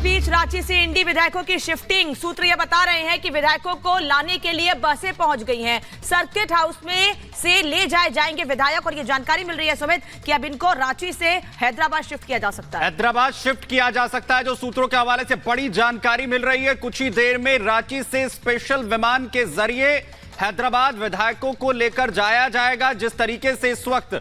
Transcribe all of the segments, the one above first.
बीच रांची से इंडी विधायकों की शिफ्टिंग। सूत्र ये बता रहे हैं कि विधायकों को लाने के लिए बसें पहुंच गई हैं। सर्किट हाउस में से ले जाएंगे विधायक और ये जानकारी मिल रही है सुमित कि अब इनको रांची से हैदराबाद शिफ्ट किया जा सकता है। हैदराबाद शिफ्ट किया जा सकता है, जो सूत्रों के हवाले से बड़ी जानकारी मिल रही है। कुछ ही देर में रांची से स्पेशल विमान के जरिए हैदराबाद विधायकों को लेकर जाया जाएगा। जिस तरीके से इस वक्त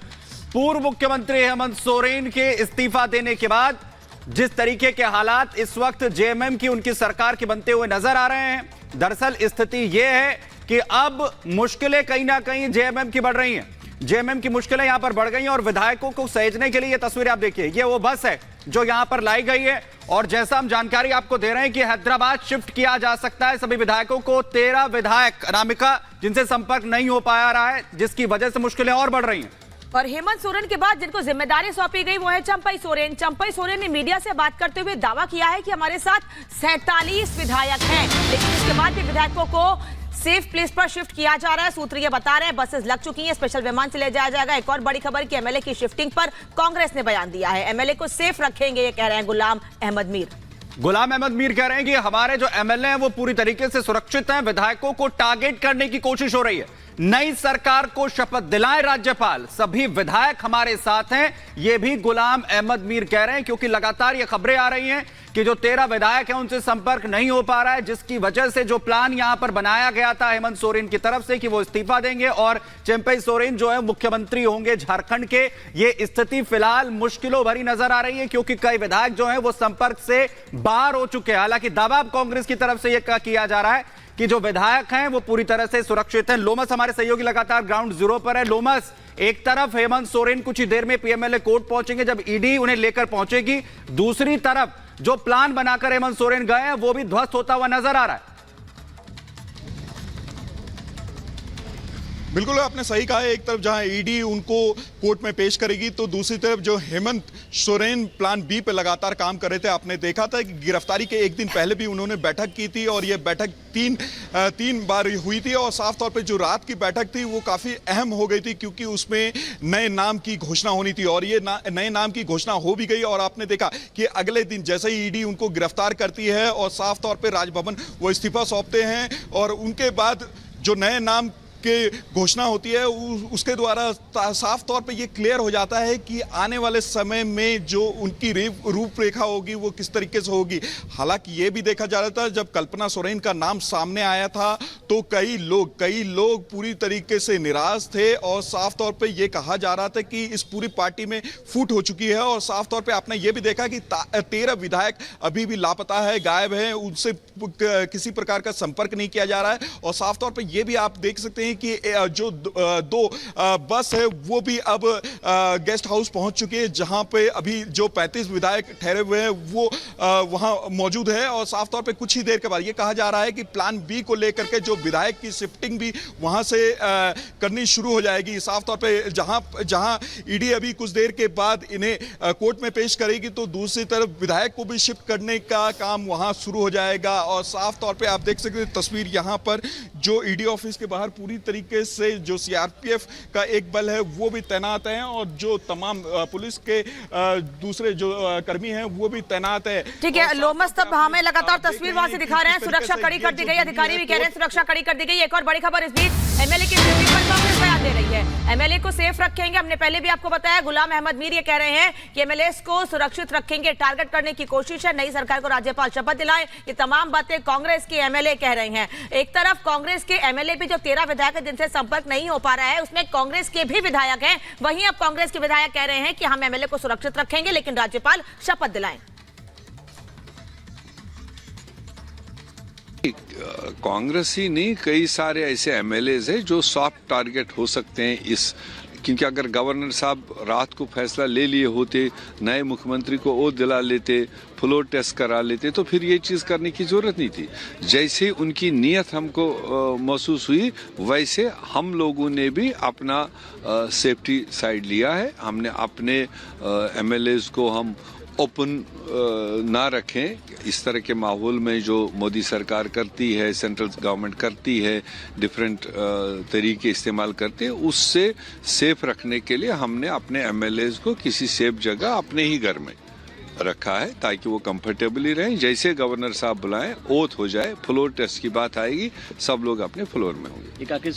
पूर्व मुख्यमंत्री हेमंत सोरेन के इस्तीफा देने के बाद जिस तरीके के हालात इस वक्त जेएमएम की उनकी सरकार के बनते हुए नजर आ रहे हैं, दरअसल स्थिति यह है कि अब मुश्किलें कहीं ना कहीं जेएमएम की बढ़ रही हैं। जेएमएम की मुश्किलें यहां पर बढ़ गई हैं और विधायकों को सहेजने के लिए ये तस्वीर आप देखिए, ये वो बस है जो यहां पर लाई गई है। और जैसा हम जानकारी आपको दे रहे हैं कि हैदराबाद शिफ्ट किया जा सकता है सभी विधायकों को। 13 विधायक अनामिका जिनसे संपर्क नहीं हो पाया रहा है, जिसकी वजह से मुश्किलें और बढ़ रही हैं। और हेमंत सोरेन के बाद जिनको जिम्मेदारी सौंपी गई वो है चंपई सोरेन। चंपई सोरेन ने मीडिया से बात करते हुए दावा किया है कि हमारे साथ 47 विधायक हैं, लेकिन इसके बाद भी विधायकों को सेफ प्लेस पर शिफ्ट किया जा रहा है। सूत्र ये बता रहे हैं बसेस लग चुकी हैं, स्पेशल विमान से ले जाया जाएगा। एक और बड़ी खबर कि एमएलए की शिफ्टिंग पर कांग्रेस ने बयान दिया है। एमएलए को सेफ रखेंगे, ये कह रहे हैं गुलाम अहमद मीर। गुलाम अहमद मीर कह रहे हैं कि हमारे जो एमएलए हैं वो पूरी तरीके से सुरक्षित हैं। विधायकों को टारगेट करने की कोशिश हो रही है। नई सरकार को शपथ दिलाएं राज्यपाल, सभी विधायक हमारे साथ हैं, ये भी गुलाम अहमद मीर कह रहे हैं। क्योंकि लगातार ये खबरें आ रही हैं कि जो 13 विधायक हैं उनसे संपर्क नहीं हो पा रहा है, जिसकी वजह से जो प्लान यहां पर बनाया गया था हेमंत सोरेन की तरफ से कि वो इस्तीफा देंगे और चंपई सोरेन जो है मुख्यमंत्री होंगे झारखंड के, ये स्थिति फिलहाल मुश्किलों भरी नजर आ रही है। क्योंकि कई विधायक जो हैं वो संपर्क से बाहर हो चुके हैं। हालांकि दावा कांग्रेस की तरफ से यह किया जा रहा है कि जो विधायक हैं वो पूरी तरह से सुरक्षित हैं। लोमस हमारे सहयोगी लगातार ग्राउंड जीरो पर है। लोमस, एक तरफ हेमंत सोरेन कुछ ही देर में पीएमएलए कोर्ट पहुंचेंगे जब ईडी उन्हें लेकर पहुंचेगी, दूसरी तरफ जो प्लान बनाकर हेमंत सोरेन गए हैं वो भी ध्वस्त होता हुआ नजर आ रहा है। बिल्कुल आपने सही कहा है। एक तरफ जहां ईडी उनको कोर्ट में पेश करेगी तो दूसरी तरफ जो हेमंत सोरेन प्लान बी पे लगातार काम कर रहे थे। आपने देखा था कि गिरफ्तारी के एक दिन पहले भी उन्होंने बैठक की थी और यह बैठक तीन बार हुई थी। और साफ तौर पे जो रात की बैठक थी वो काफ़ी अहम हो गई थी क्योंकि उसमें नए नाम की घोषणा होनी थी और ये नए नाम की घोषणा हो भी गई। और आपने देखा कि अगले दिन जैसे ही ईडी उनको गिरफ्तार करती है और साफ तौर पर राजभवन वो इस्तीफा सौंपते हैं और उनके बाद जो नए नाम के घोषणा होती है उसके द्वारा साफ तौर पे ये क्लियर हो जाता है कि आने वाले समय में जो उनकी रूपरेखा होगी वो किस तरीके से होगी। हालांकि ये भी देखा जा रहा था जब कल्पना सोरेन का नाम सामने आया था तो कई लोग पूरी तरीके से निराश थे और साफ तौर पे ये कहा जा रहा था कि इस पूरी पार्टी में फूट हो चुकी है। और साफ तौर पे आपने ये भी देखा कि 13 विधायक अभी भी लापता है, गायब है, उनसे किसी प्रकार का संपर्क नहीं किया जा रहा है। और साफ तौर पर यह भी आप देख सकते हैं कि जो दो बस है वो भी अब गेस्ट हाउस पहुंच चुके हैं जहां पे अभी जो 35 विधायक ठहरे हुए हैं वो वहां मौजूद है। और साफ तौर पे कुछ ही देर के बाद ये कहा जा रहा है कि प्लान बी को लेकर के जो विधायक की शिफ्टिंग भी वहां से करनी शुरू हो जाएगी। साफ तौर पे जहां ईडी अभी कुछ देर के बाद इन्हें कोर्ट में पेश करेगी तो दूसरी तरफ विधायक को भी शिफ्ट करने का काम वहां शुरू हो जाएगा। और साफ तौर पे आप देख सकते हैं तस्वीर यहां पर जो ईडी ऑफिस के बाहर पूरी तरीके से जो सीआरपीएफ का एक बल है वो भी तैनात है और जो तमाम पुलिस के दूसरे जो कर्मी हैं वो भी तैनात है। ठीक है लोमस, तब हमें लगातार तस्वीर वहां से दिखा रहे हैं। सुरक्षा कड़ी कर दी गई, अधिकारी भी कह रहे हैं सुरक्षा कड़ी कर दी गई। एक और बड़ी खबर इस बीच एमएलए की शिफ्टिंग पर कांग्रेस बयान दे रही है। एमएलए को सेफ रखेंगे, हमने पहले भी आपको बताया। गुलाम अहमद मीर ये कह रहे हैं कि एमएलए को सुरक्षित रखेंगे, टारगेट करने की कोशिश है। नई सरकार को राज्यपाल शपथ दिलाए, ये तमाम बातें कांग्रेस के एमएलए कह रहे हैं। एक तरफ कांग्रेस के एमएलए भी जो 13 विधायक जिनसे संपर्क नहीं हो पा रहा है उसमें कांग्रेस के भी विधायक हैं, वहीं अब कांग्रेस के विधायक कह रहे हैं कि हम एमएलए को सुरक्षित रखेंगे लेकिन राज्यपाल शपथ दिलाएं। कांग्रेस ही नहीं, कई सारे ऐसे एमएलएज हैं जो सॉफ्ट टारगेट हो सकते हैं इस, क्योंकि अगर गवर्नर साहब रात को फैसला ले लिए होते, नए मुख्यमंत्री को ओथ दिला लेते, फ्लोर टेस्ट करा लेते तो फिर ये चीज़ करने की ज़रूरत नहीं थी। जैसे उनकी नीयत हमको महसूस हुई वैसे हम लोगों ने भी अपना सेफ्टी साइड लिया है। हमने अपने एमएलएज को हम ओपन ना रखें। इस तरह के माहौल में जो मोदी सरकार करती है, सेंट्रल गवर्नमेंट करती है, डिफरेंट तरीके इस्तेमाल करते हैं, उससे सेफ रखने के लिए हमने अपने एमएलएज को किसी सेफ जगह अपने ही घर में रखा है ताकि वो कंफर्टेबली रहें। जैसे गवर्नर साहब बुलाएं, ओथ हो जाए, फ्लोर टेस्ट की बात आएगी, सब लोग अपने फ्लोर में होंगे।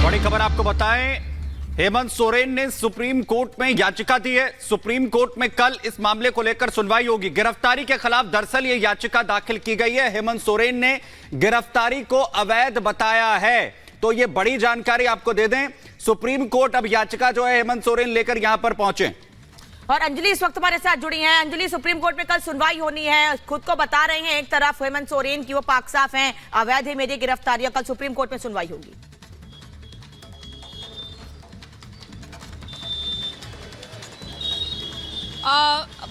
बड़ी खबर आपको बताएं, हेमंत सोरेन ने सुप्रीम कोर्ट में याचिका दी है। सुप्रीम कोर्ट में कल इस मामले को लेकर सुनवाई होगी। गिरफ्तारी के खिलाफ दरअसल ये याचिका दाखिल की गई है। हेमंत सोरेन ने गिरफ्तारी को अवैध बताया है, तो ये बड़ी जानकारी आपको दे दें। सुप्रीम कोर्ट अब याचिका जो है हेमंत सोरेन लेकर यहां पर पहुंचे। और अंजलि इस वक्त हमारे साथ जुड़ी हैं। अंजलि, सुप्रीम कोर्ट में कल सुनवाई होनी है, खुद को बता रहे हैं एक तरफ हेमंत सोरेन की वो पाक साफ हैं, अवैध है मेरी गिरफ्तारी, कल सुप्रीम कोर्ट में सुनवाई होगी।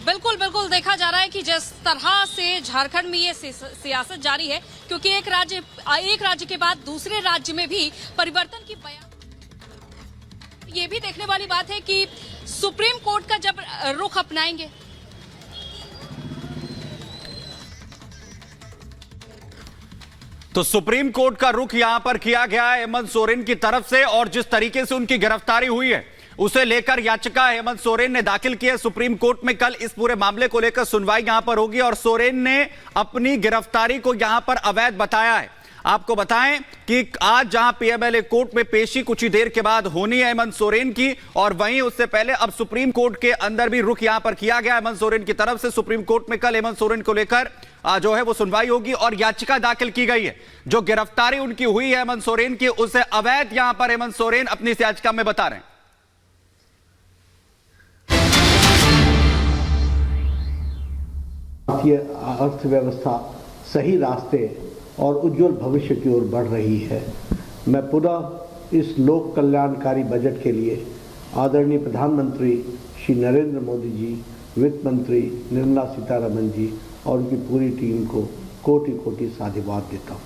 बिल्कुल बिल्कुल देखा जा रहा है कि जिस तरह से झारखंड में ये सियासत जारी है, क्योंकि एक राज्य के बाद दूसरे राज्य में भी परिवर्तन की बयान, ये भी देखने वाली बात है कि सुप्रीम कोर्ट का जब रुख अपनाएंगे। तो सुप्रीम कोर्ट का रुख यहां पर किया गया है हेमंत सोरेन की तरफ से, और जिस तरीके से उनकी गिरफ्तारी हुई है उसे लेकर याचिका हेमंत सोरेन ने दाखिल की है सुप्रीम कोर्ट में। कल इस पूरे मामले को लेकर सुनवाई यहां पर होगी और सोरेन ने अपनी गिरफ्तारी को यहां पर अवैध बताया है। आपको बताएं कि आज जहां पीएमएलए कोर्ट में पेशी कुछ ही देर के बाद होनी है हेमंत सोरेन की, और वहीं उससे पहले अब सुप्रीम कोर्ट के अंदर भी रुख यहां पर किया गया हेमंत सोरेन की तरफ से। सुप्रीम कोर्ट में कल हेमंत सोरेन को लेकर जो है वो सुनवाई होगी और याचिका दाखिल की गई है। जो गिरफ्तारी उनकी हुई है हेमंत सोरेन की, उसे अवैध यहां पर हेमंत सोरेन अपनी इस याचिका में बता रहे हैं। भारतीय अर्थव्यवस्था सही रास्ते और उज्जवल भविष्य की ओर बढ़ रही है। मैं पुनः इस लोक कल्याणकारी बजट के लिए आदरणीय प्रधानमंत्री श्री नरेंद्र मोदी जी, वित्त मंत्री निर्मला सीतारमण जी और उनकी पूरी टीम को कोटि कोटि साधुवाद देता हूँ।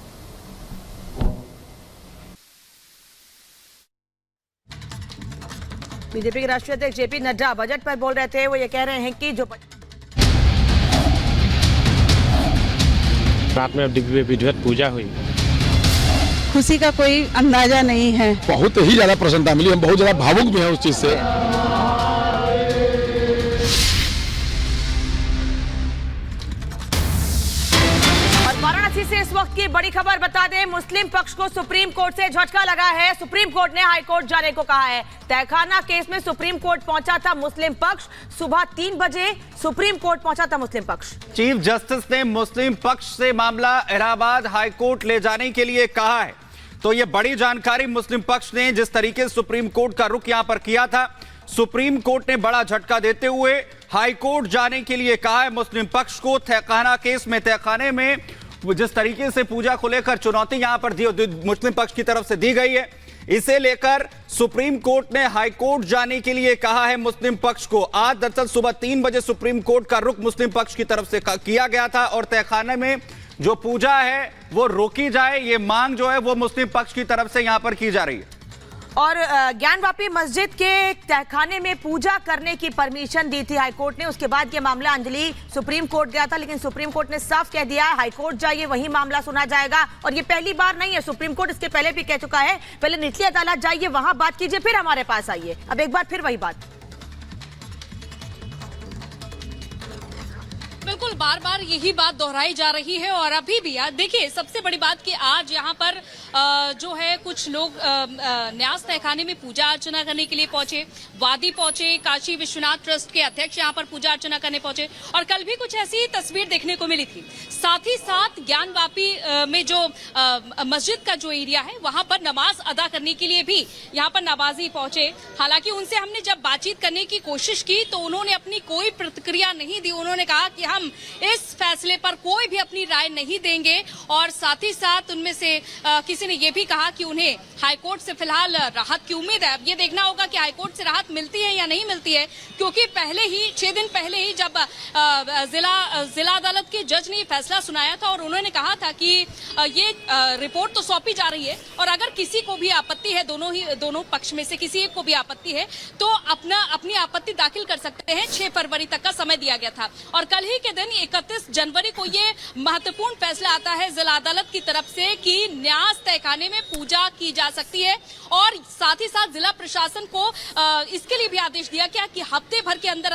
बीजेपी के राष्ट्रीय अध्यक्ष जेपी नड्डा बजट पर बोल रहे थे। वो ये कह रहे हैं कि जो रात में दिव्य विधिवत पूजा हुई, खुशी का कोई अंदाजा नहीं है। बहुत ही ज्यादा प्रसन्नता मिली, हम बहुत ज्यादा भावुक भी हैं उस चीज से। वाराणसी से इस वक्त की बड़ी खबर बता दें, मुस्लिम पक्ष को सुप्रीम कोर्ट से झटका लगा है। सुप्रीम कोर्ट ने हाई कोर्ट जाने को कहा है। तहखाना केस में सुप्रीम कोर्ट पहुंचा था मुस्लिम पक्ष, सुबह 3 बजे सुप्रीम कोर्ट पहुंचा था मुस्लिम पक्ष। चीफ जस्टिस ने मुस्लिम पक्ष से मामला इलाहाबाद हाई कोर्ट ले जाने के लिए कहा है। तो यह बड़ी जानकारी मुस्लिम पक्ष ने जिस तरीके से सुप्रीम कोर्ट का रुख यहां पर किया था, सुप्रीम कोर्ट ने बड़ा झटका देते हुए हाई कोर्ट जाने के लिए कहा है मुस्लिम पक्ष को। तहखाना केस में, तहखाने में जिस तरीके से पूजा को लेकर चुनौती यहां पर मुस्लिम पक्ष की तरफ से दी गई है, इसे लेकर सुप्रीम कोर्ट ने हाई कोर्ट जाने के लिए कहा है मुस्लिम पक्ष को। आज दरअसल सुबह 3 बजे सुप्रीम कोर्ट का रुख मुस्लिम पक्ष की तरफ से किया गया था और तहखाने में जो पूजा है वो रोकी जाए, ये मांग जो है वो मुस्लिम पक्ष की तरफ से यहां पर की जा रही है। और ज्ञानवापी मस्जिद के तहखाने में पूजा करने की परमिशन दी थी हाईकोर्ट ने। उसके बाद ये मामला अंजलि सुप्रीम कोर्ट गया था, लेकिन सुप्रीम कोर्ट ने साफ कह दिया है हाईकोर्ट जाइए, वहीं मामला सुना जाएगा। और ये पहली बार नहीं है, सुप्रीम कोर्ट इसके पहले भी कह चुका है, पहले निचली अदालत जाइए, वहां बात कीजिए, फिर हमारे पास आइए। अब एक बार फिर वही बात। बिल्कुल बार बार यही बात दोहराई जा रही है और अभी भी देखिए सबसे बड़ी बात कि आज यहाँ पर जो है कुछ लोग न्यास तहखाने में पूजा अर्चना करने के लिए पहुंचे, वादी पहुंचे, काशी विश्वनाथ ट्रस्ट के अध्यक्ष यहाँ पर पूजा अर्चना करने पहुंचे और कल भी कुछ ऐसी तस्वीर देखने को मिली थी। साथ ही साथ ज्ञानवापी में जो मस्जिद का जो एरिया है वहां पर नमाज अदा करने के लिए भी यहाँ पर नमाजी पहुंचे। हालांकि उनसे हमने जब बातचीत करने की कोशिश की तो उन्होंने अपनी कोई प्रतिक्रिया नहीं दी। उन्होंने कहा कि हम इस फैसले पर कोई भी अपनी राय नहीं देंगे और साथ ही साथ उनमें से किसी ने यह भी कहा कि उन्हें हाईकोर्ट से फिलहाल राहत की उम्मीद है। अब ये देखना होगा कि हाईकोर्ट से राहत मिलती है या नहीं मिलती है, क्योंकि पहले ही 6 दिन पहले ही जब जिला अदालत के जज ने फैसला सुनाया था और उन्होंने कहा था कि ये रिपोर्ट तो सौंपी जा रही है और अगर किसी को भी आपत्ति है, दोनों पक्ष में से किसी एक को भी आपत्ति है तो अपनी आपत्ति दाखिल दाखिल कर सकते हैं। 6 फरवरी तक का समय दिया गया था और कल ही के दिन 31 जनवरी को ये महत्वपूर्ण फैसला आता है जिला अदालत की तरफ से कि न्यास तहखाने में पूजा की जा सकती है और साथ ही साथ जिला प्रशासन को इसके लिए भी आदेश दिया गया कि हफ्ते भर के अंदर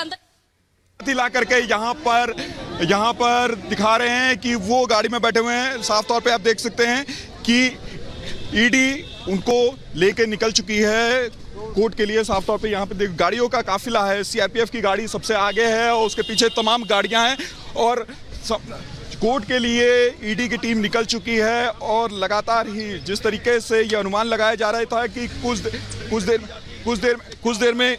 ला करके यहाँ पर दिखा रहे हैं कि वो गाड़ी में बैठे हुए हैं। साफ तौर पे आप देख सकते हैं कि ईडी उनको लेके निकल चुकी है कोर्ट के लिए। साफ तौर पे यहाँ पे गाड़ियों का काफिला है। सीआरपीएफ की गाड़ी सबसे आगे है और उसके पीछे तमाम गाड़ियां हैं और कोर्ट के लिए ईडी की टीम निकल चुकी है और लगातार ही जिस तरीके से ये अनुमान लगाया जा रहा था कि कुछ देर में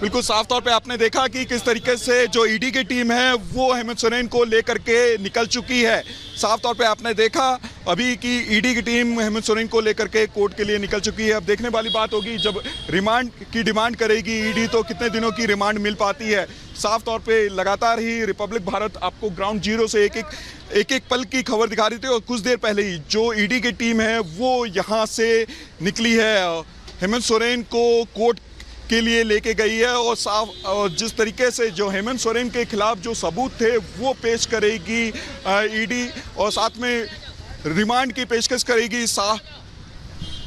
बिल्कुल साफ तौर पे आपने देखा कि किस तरीके से जो ईडी की टीम है वो हेमंत सोरेन को लेकर के निकल चुकी है। साफ तौर पे आपने देखा अभी कि ईडी की टीम हेमंत सोरेन को लेकर के कोर्ट के लिए निकल चुकी है। अब देखने वाली बात होगी जब रिमांड की डिमांड करेगी ईडी तो कितने दिनों की रिमांड मिल पाती है। साफ तौर पे लगातार ही रिपब्लिक भारत आपको ग्राउंड जीरो से एक एक पल की खबर दिखा रही थी और कुछ देर पहले ही जो ईडी की टीम है वो यहाँ से निकली है, हेमंत सोरेन को कोर्ट के लिए लेके गई है और जिस तरीके से जो हेमंत सोरेन के खिलाफ जो सबूत थे वो पेश करेगी ईडी और साथ में रिमांड की पेशकश करेगी।